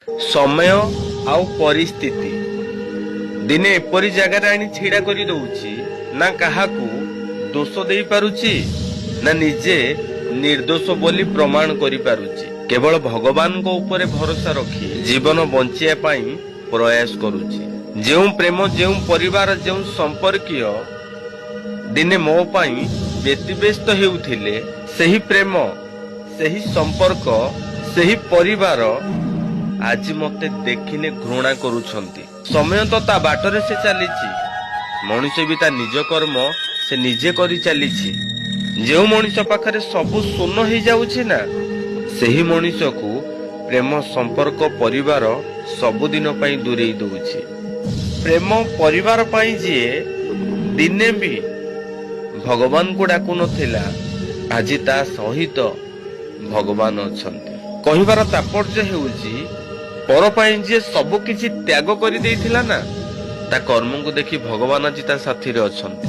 ସମୟ ଆଉ ପରିସ୍ଥିତି ଦିନେ ଏପରି ଜାଗାରେ ଆଣି ଛିଡ଼ା କରି ଦଉଛି, ନା କାହାକୁ ଦୋଷ ଦେଇପାରୁଛି ନା ନିଜେ ନିର୍ଦ୍ଦୋଷ ବୋଲି ପ୍ରମାଣ କରିପାରୁଛି। କେବଳ ଭଗବାନଙ୍କ ଉପରେ ଭରସା ରଖି ଜୀବନ ବଞ୍ଚିବା ପାଇଁ ପ୍ରୟାସ କରୁଛି। ଯେଉଁ ପ୍ରେମ, ଯେଉଁ ପରିବାର, ଯେଉଁ ସମ୍ପର୍କୀୟ ଦିନେ ମୋ ପାଇଁ ବ୍ୟତିବ୍ୟସ୍ତ ହେଉଥିଲେ, ସେହି ପ୍ରେମ, ସେହି ସମ୍ପର୍କ, ସେହି ପରିବାର ଆଜି ମତେ ଦେଖିଲେ ଘୃଣା କରୁଛନ୍ତି। ସମୟ ତ ତା ବାଟରେ ସେ ଚାଲିଛି, ମଣିଷ ବି ତା ନିଜ କର୍ମ ସେ ନିଜେ କରି ଚାଲିଛି। ଯେଉଁ ମଣିଷ ପାଖରେ ସବୁ ଶୂନ ହେଇଯାଉଛି ନା, ସେହି ମଣିଷକୁ ପ୍ରେମ, ସମ୍ପର୍କ, ପରିବାର ସବୁଦିନ ପାଇଁ ଦୂରେଇ ଦଉଛି। ପ୍ରେମ, ପରିବାର ପାଇଁ ଯିଏ ଦିନେ ବି ଭଗବାନଙ୍କୁ ଡାକୁନଥିଲା, ଆଜି ତା ସହିତ ଭଗବାନ ଅଛନ୍ତି। କହିବାର ତାତ୍ପର୍ଯ୍ୟ ହେଉଛି, ପର ପାଇଁ ଯିଏ ସବୁ କିଛି ତ୍ୟାଗ କରିଦେଇଥିଲା ନା, ତା କର୍ମକୁ ଦେଖି ଭଗବାନ ଆଜି ତା ସାଥିରେ ଅଛନ୍ତି।